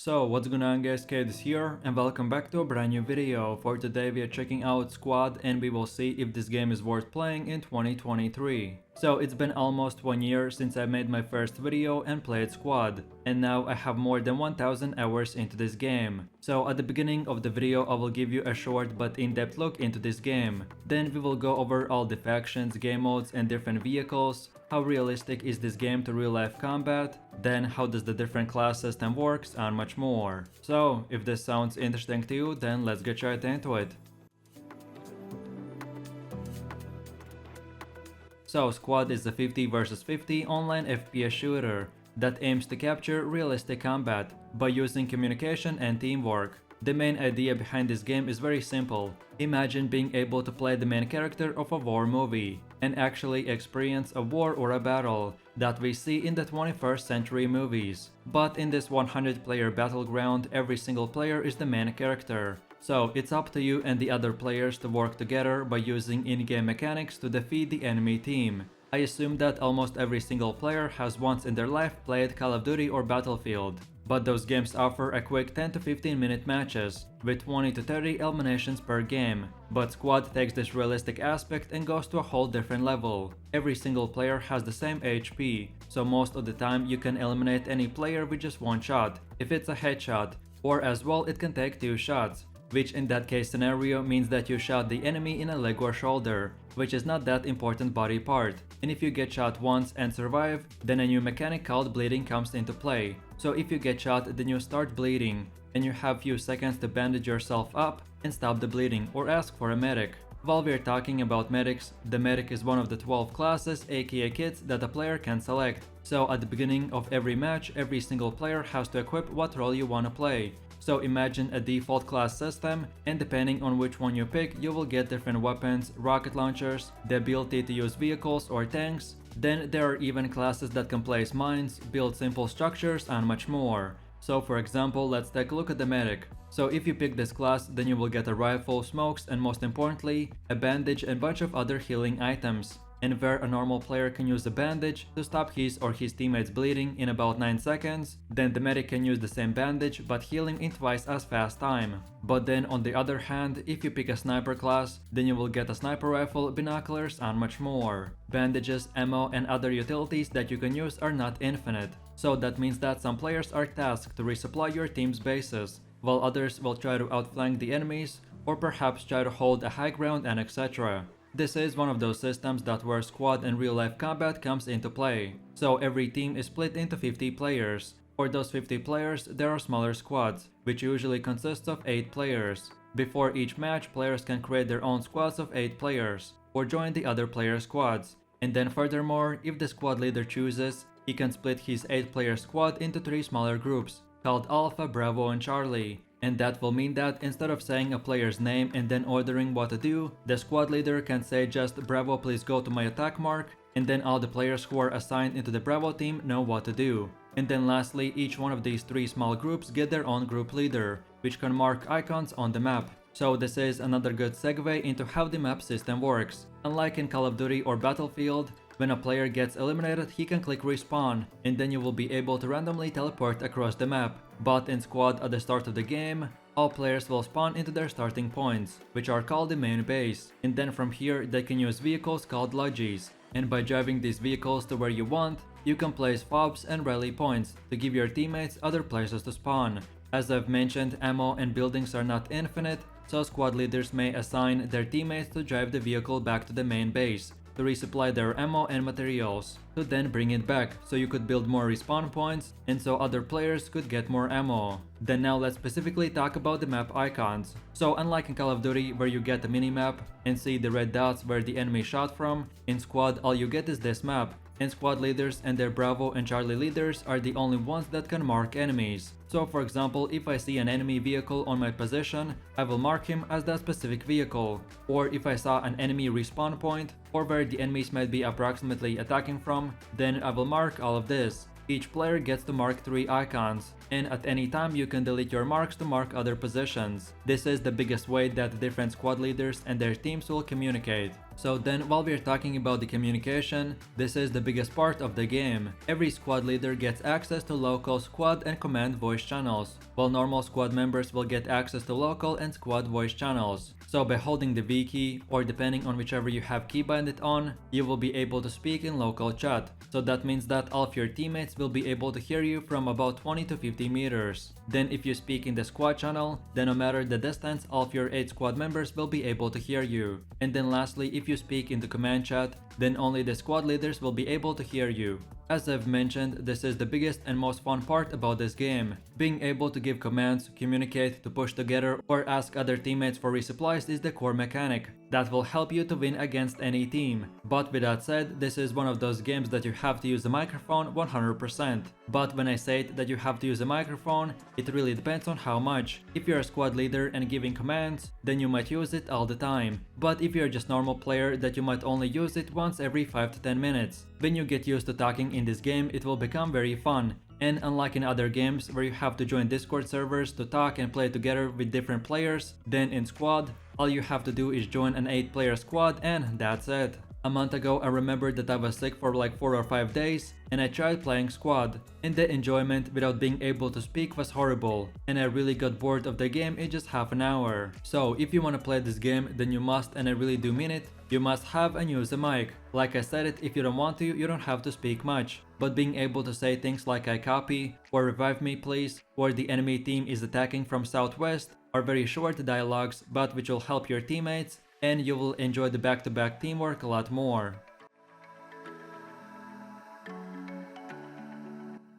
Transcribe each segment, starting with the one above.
So what's going on guys, Kades here and welcome back to a brand new video. For today we are checking out Squad and we will see if this game is worth playing in 2023. So it's been almost 1 year since I made my first video and played Squad, and now I have more than 1000 hours into this game. So at the beginning of the video I will give you a short but in-depth look into this game. Then we will go over all the factions, game modes and different vehicles, how realistic is this game to real life combat, then how does the different class system works and much more. So if this sounds interesting to you, then let's get right into it. So Squad is a 50 vs 50 online FPS shooter that aims to capture realistic combat by using communication and teamwork. The main idea behind this game is very simple. Imagine being able to play the main character of a war movie and actually experience a war or a battle that we see in the 21st century movies. But in this 100-player battleground, every single player is the main character. So it's up to you and the other players to work together by using in-game mechanics to defeat the enemy team. I assume that almost every single player has once in their life played Call of Duty or Battlefield. But those games offer a quick 10 to 15 minute matches, with 20 to 30 eliminations per game. But Squad takes this realistic aspect and goes to a whole different level. Every single player has the same HP, so most of the time you can eliminate any player with just one shot, if it's a headshot, or as well it can take 2 shots. Which in that case scenario means that you shot the enemy in a leg or shoulder, which is not that important body part. And if you get shot once and survive, then a new mechanic called bleeding comes into play. So if you get shot, then you start bleeding, and you have few seconds to bandage yourself up and stop the bleeding or ask for a medic. While we're talking about medics, the medic is one of the 12 classes aka kits that a player can select. So at the beginning of every match, every single player has to equip what role you wanna play. So imagine a default class system, and depending on which one you pick, you will get different weapons, rocket launchers, the ability to use vehicles or tanks. Then there are even classes that can place mines, build simple structures and much more. So for example, let's take a look at the medic. So if you pick this class, then you will get a rifle, smokes and most importantly, a bandage and bunch of other healing items. And where a normal player can use a bandage to stop his or his teammates bleeding in about 9 seconds, then the medic can use the same bandage but heal him in twice as fast time. But then on the other hand, if you pick a sniper class, then you will get a sniper rifle, binoculars and much more. Bandages, ammo and other utilities that you can use are not infinite. So that means that some players are tasked to resupply your team's bases, while others will try to outflank the enemies or perhaps try to hold a high ground and etc. This is one of those systems that where squad and real life combat comes into play. So every team is split into 50 players. For those 50 players, there are smaller squads, which usually consists of 8 players. Before each match, players can create their own squads of 8 players, or join the other players' squads. And then furthermore, if the squad leader chooses, he can split his 8-player squad into 3 smaller groups, called Alpha, Bravo and Charlie. And that will mean that instead of saying a player's name and then ordering what to do, the squad leader can say just Bravo please go to my attack mark, and then all the players who are assigned into the Bravo team know what to do. And then lastly, each one of these 3 small groups get their own group leader, which can mark icons on the map. So this is another good segue into how the map system works. Unlike in Call of Duty or Battlefield, when a player gets eliminated, he can click respawn, and then you will be able to randomly teleport across the map. But in Squad at the start of the game, all players will spawn into their starting points, which are called the main base, and then from here they can use vehicles called lodges. And by driving these vehicles to where you want, you can place fobs and rally points to give your teammates other places to spawn. As I've mentioned, ammo and buildings are not infinite, so squad leaders may assign their teammates to drive the vehicle back to the main base, to resupply their ammo and materials, to then bring it back so you could build more respawn points and so other players could get more ammo. Then now let's specifically talk about the map icons. So unlike in Call of Duty where you get a minimap and see the red dots where the enemy shot from, in Squad all you get is this map, and squad leaders and their Bravo and Charlie leaders are the only ones that can mark enemies. So for example, if I see an enemy vehicle on my position, I will mark him as that specific vehicle. Or if I saw an enemy respawn point, or where the enemies might be approximately attacking from, then I will mark all of this. Each player gets to mark 3 icons, and at any time you can delete your marks to mark other positions. This is the biggest way that different squad leaders and their teams will communicate. So then, while we're talking about the communication, this is the biggest part of the game. Every squad leader gets access to local squad and command voice channels, while normal squad members will get access to local and squad voice channels. So by holding the V key, or depending on whichever you have keybinded on, you will be able to speak in local chat. So that means that all of your teammates will be able to hear you from about 20 to 50 meters. Then if you speak in the squad channel, then no matter the distance, all of your 8 squad members will be able to hear you. And then lastly, if you speak in the command chat, then only the squad leaders will be able to hear you. As I've mentioned, this is the biggest and most fun part about this game. Being able to give commands, communicate, to push together, or ask other teammates for resupplies is the core mechanic that will help you to win against any team. But with that said, this is one of those games that you have to use a microphone 100%. But when I say that you have to use a microphone, it really depends on how much. If you're a squad leader and giving commands, then you might use it all the time. But if you're just normal player, that you might only use it once every 5 to 10 minutes. When you get used to talking in this game, it will become very fun. And unlike in other games where you have to join Discord servers to talk and play together with different players, then in squad, all you have to do is join an 8-player squad and that's it. A month ago I remembered that I was sick for like 4 or 5 days and I tried playing squad, and the enjoyment without being able to speak was horrible, and I really got bored of the game in just half an hour. So if you wanna play this game, then you must, and I really do mean it, you must have and use a mic. Like I said it, if you don't want to, you don't have to speak much. But being able to say things like I copy, or revive me please, or the enemy team is attacking from southwest, are very short dialogues but which will help your teammates, and you will enjoy the back-to-back teamwork a lot more.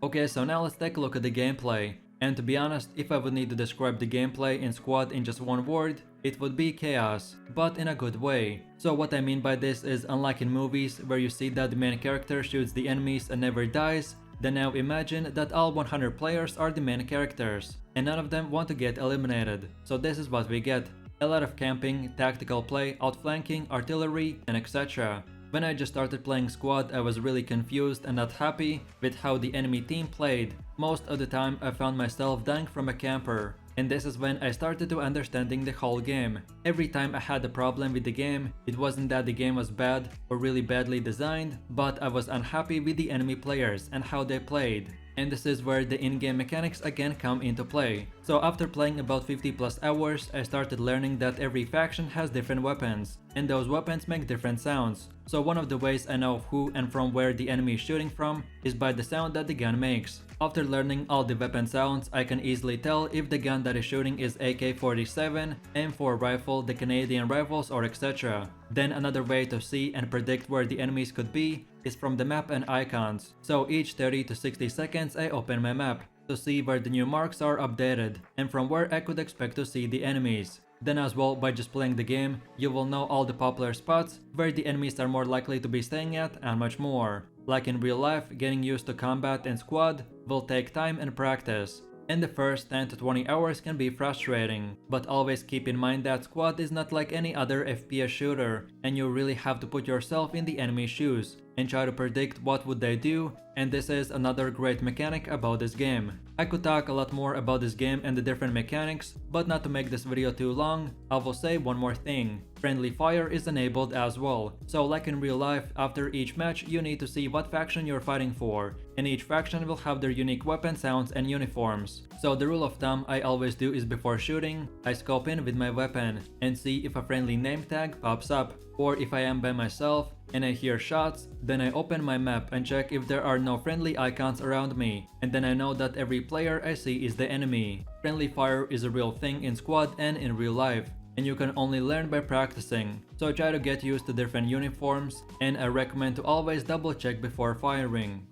Okay, so now let's take a look at the gameplay. And to be honest, if I would need to describe the gameplay in squad in just one word, it would be chaos, but in a good way. So what I mean by this is, unlike in movies where you see that the main character shoots the enemies and never dies, then now imagine that all 100 players are the main characters, and none of them want to get eliminated. So this is what we get. A lot of camping, tactical play, outflanking, artillery, and etc. When I just started playing squad, I was really confused and not happy with how the enemy team played. Most of the time I found myself dying from a camper. And this is when I started to understanding the whole game. Every time I had a problem with the game, it wasn't that the game was bad or really badly designed, but I was unhappy with the enemy players and how they played. And this is where the in-game mechanics again come into play. So after playing about 50 plus hours, I started learning that every faction has different weapons, and those weapons make different sounds. So one of the ways I know who and from where the enemy is shooting from is by the sound that the gun makes. After learning all the weapon sounds, I can easily tell if the gun that is shooting is AK-47, M4 rifle, the Canadian rifles, or etc. Then another way to see and predict where the enemies could be is from the map and icons. So each 30 to 60 seconds I open my map to see where the new marks are updated and from where I could expect to see the enemies. Then as well, by just playing the game, you will know all the popular spots where the enemies are more likely to be staying at and much more. Like in real life, getting used to combat and squad will take time and practice, and the first 10 to 20 hours can be frustrating. But always keep in mind that squad is not like any other FPS shooter, and you really have to put yourself in the enemy's shoes and try to predict what would they do, and this is another great mechanic about this game. I could talk a lot more about this game and the different mechanics, but not to make this video too long, I will say one more thing. Friendly fire is enabled as well, so like in real life, after each match you need to see what faction you're fighting for, and each faction will have their unique weapon sounds and uniforms. So the rule of thumb I always do is before shooting, I scope in with my weapon and see if a friendly name tag pops up, or if I am by myself and I hear shots, then I open my map and check if there are no friendly icons around me, and then I know that every player I see is the enemy. Friendly fire is a real thing in squad and in real life, and you can only learn by practicing. So try to get used to different uniforms, and I recommend to always double check before firing.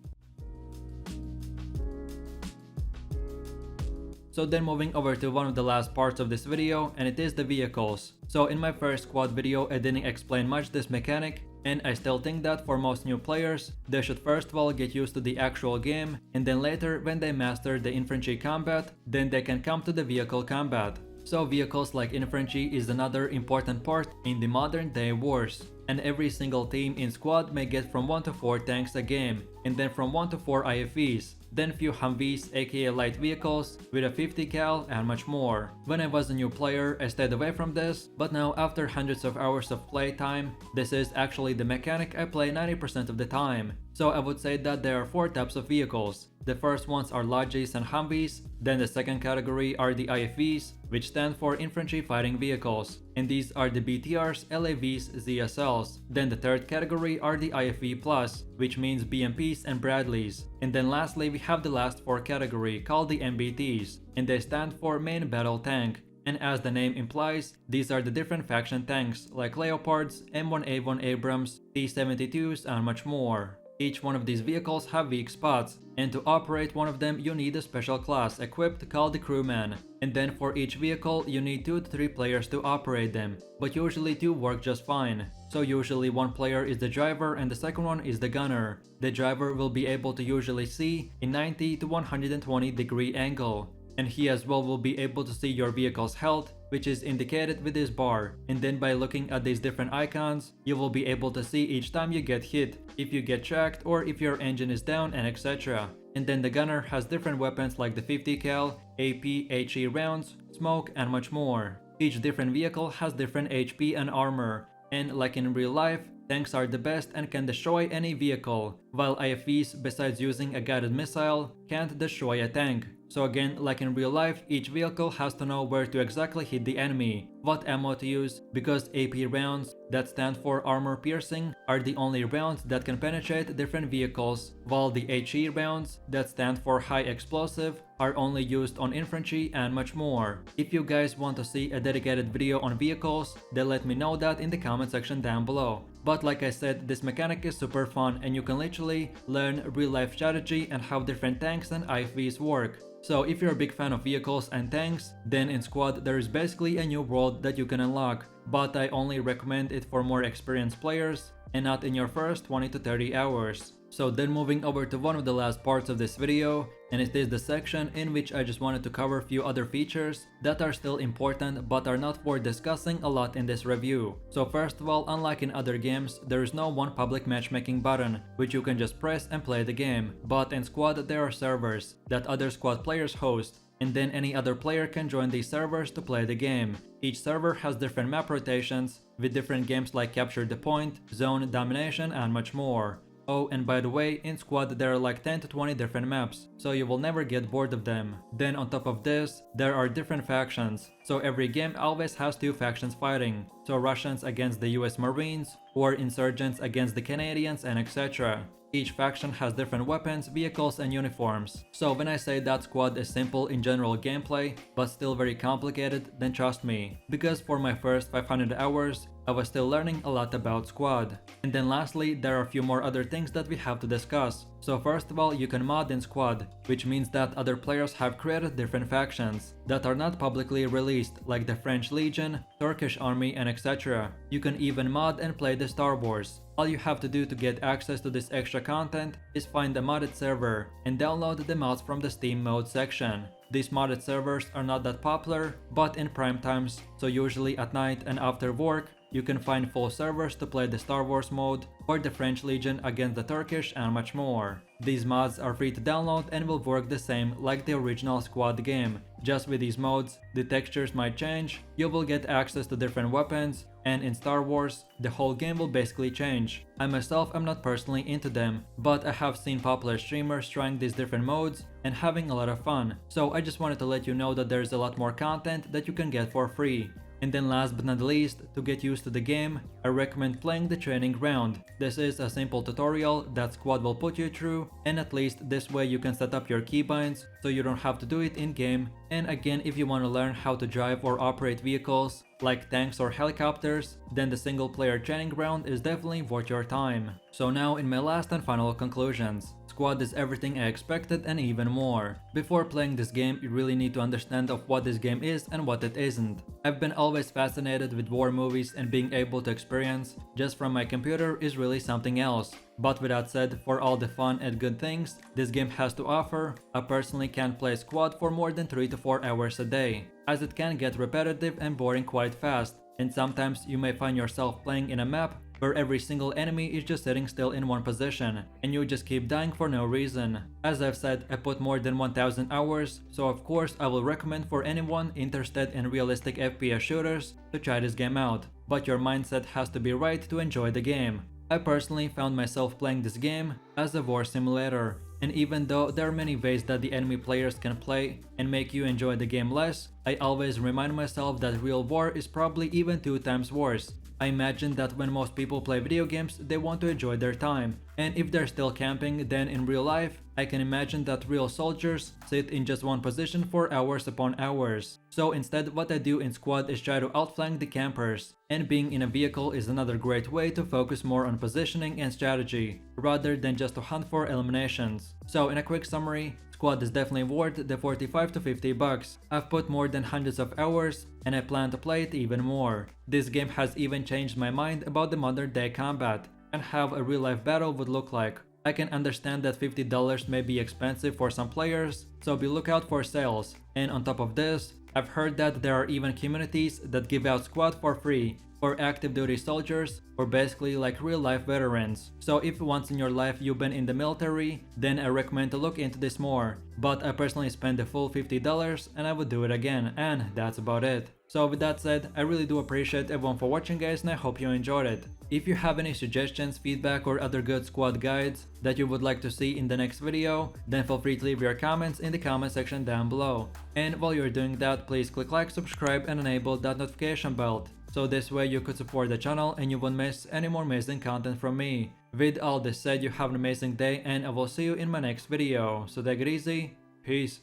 So then moving over to one of the last parts of this video, and it is the vehicles. So in my first squad video I didn't explain much this mechanic, and I still think that for most new players, they should first of all get used to the actual game, and then later when they master the infantry combat, then they can come to the vehicle combat. So vehicles like infantry is another important part in the modern day wars. And every single team in squad may get from 1 to 4 tanks a game, and then from 1 to 4 IFVs, then few Humvees aka light vehicles with a 50 cal and much more. When I was a new player, I stayed away from this, but now after hundreds of hours of playtime, this is actually the mechanic I play 90% of the time. So I would say that there are 4 types of vehicles. The first ones are Lodges and Humvees, then the second category are the IFVs, which stand for Infantry Fighting Vehicles, and these are the BTRs, LAVs, ZSLs. Then the third category are the IFV+, which means BMPs and Bradleys. And then lastly we have the last 4 category called the MBTs, and they stand for Main Battle Tank. And as the name implies, these are the different faction tanks like Leopards, M1A1 Abrams, T-72s and much more. Each one of these vehicles have weak spots, and to operate one of them you need a special class equipped called the Crewman. And then for each vehicle you need 2 to 3 players to operate them, but usually 2 work just fine. So usually one player is the driver and the second one is the gunner. The driver will be able to usually see in 90 to 120 degree angle, and he as well will be able to see your vehicle's health, which is indicated with this bar. And then by looking at these different icons, you will be able to see each time you get hit, if you get tracked or if your engine is down and etc. And then the gunner has different weapons like the 50 cal, AP, HE rounds, smoke and much more. Each different vehicle has different HP and armor, and like in real life, tanks are the best and can destroy any vehicle, while IFVs, besides using a guided missile, can't destroy a tank. So again, like in real life, each vehicle has to know where to exactly hit the enemy, what ammo to use, because AP rounds, that stand for armor piercing, are the only rounds that can penetrate different vehicles, while the HE rounds, that stand for high explosive, are only used on infantry and much more. If you guys want to see a dedicated video on vehicles, then let me know that in the comment section down below. But like I said, this mechanic is super fun and you can literally learn real life strategy and how different tanks and IFVs work. So if you're a big fan of vehicles and tanks, then in Squad there is basically a new world that you can unlock, but I only recommend it for more experienced players and not in your first 20 to 30 hours. So then moving over to one of the last parts of this video, and it is the section in which I just wanted to cover a few other features that are still important but are not worth discussing a lot in this review. So first of all, unlike in other games, there is no one public matchmaking button, which you can just press and play the game, but in Squad there are servers that other Squad players host, and then any other player can join these servers to play the game. Each server has different map rotations, with different games like Capture the Point, Zone Domination and much more. Oh, and by the way, in Squad there are like 10 to 20 different maps, so you will never get bored of them. Then on top of this, there are different factions, so every game always has 2 factions fighting, so Russians against the US Marines, or insurgents against the Canadians and etc. Each faction has different weapons, vehicles and uniforms. So when I say that Squad is simple in general gameplay, but still very complicated, then trust me, because for my first 500 hours, I was still learning a lot about Squad. And then lastly, there are a few more other things that we have to discuss. So first of all, you can mod in Squad, which means that other players have created different factions that are not publicly released, like the French Legion, Turkish Army and etc. You can even mod and play the Star Wars. All you have to do to get access to this extra content is find a modded server and download the mods from the Steam mode section. These modded servers are not that popular, but in prime times, so usually at night and after work, you can find full servers to play the Star Wars mode, or the French Legion against the Turkish and much more. These mods are free to download and will work the same like the original Squad game. Just with these modes, the textures might change, you will get access to different weapons, and in Star Wars, the whole game will basically change. I myself am not personally into them, but I have seen popular streamers trying these different modes and having a lot of fun, so I just wanted to let you know that there is a lot more content that you can get for free. And then last but not least, to get used to the game, I recommend playing the training round. This is a simple tutorial that Squad will put you through, and at least this way you can set up your keybinds so you don't have to do it in game. And again, if you want to learn how to drive or operate vehicles like tanks or helicopters, then the single player training round is definitely worth your time. So now in my last and final conclusions, Squad is everything I expected and even more. Before playing this game, you really need to understand of what this game is and what it isn't. I've been always fascinated with war movies, and being able to experience just from my computer is really something else. But with that said, for all the fun and good things this game has to offer, I personally can't play Squad for more than 3 to 4 hours a day, as it can get repetitive and boring quite fast, and sometimes you may find yourself playing in a map where every single enemy is just sitting still in one position, and you just keep dying for no reason. As I've said, I put more than 1000 hours, so of course I will recommend for anyone interested in realistic FPS shooters to try this game out, but your mindset has to be right to enjoy the game. I personally found myself playing this game as a war simulator, and even though there are many ways that the enemy players can play and make you enjoy the game less, I always remind myself that real war is probably even 2 times worse. I imagine that when most people play video games, they want to enjoy their time, and if they're still camping, then in real life, I can imagine that real soldiers sit in just one position for hours upon hours. So instead, what I do in Squad is try to outflank the campers, and being in a vehicle is another great way to focus more on positioning and strategy, rather than just to hunt for eliminations. So in a quick summary, Squad is definitely worth the 45 to 50 bucks. I've put more than hundreds of hours, and I plan to play it even more. This game has even changed my mind about the modern day combat and how a real life battle would look like. I can understand that $50 may be expensive for some players, so be lookout for sales. And on top of this, I've heard that there are even communities that give out Squad for free for active duty soldiers, or basically like real life veterans. So if once in your life you've been in the military, then I recommend to look into this more. But I personally spent the full $50 and I would do it again, and that's about it. So with that said, I really do appreciate everyone for watching guys, and I hope you enjoyed it. If you have any suggestions, feedback, or other good Squad guides that you would like to see in the next video, then feel free to leave your comments in the comment section down below. And while you're doing that, please click like, subscribe, and enable that notification bell, so this way you could support the channel and you won't miss any more amazing content from me. With all this said, you have an amazing day, and I will see you in my next video. So take it easy, peace.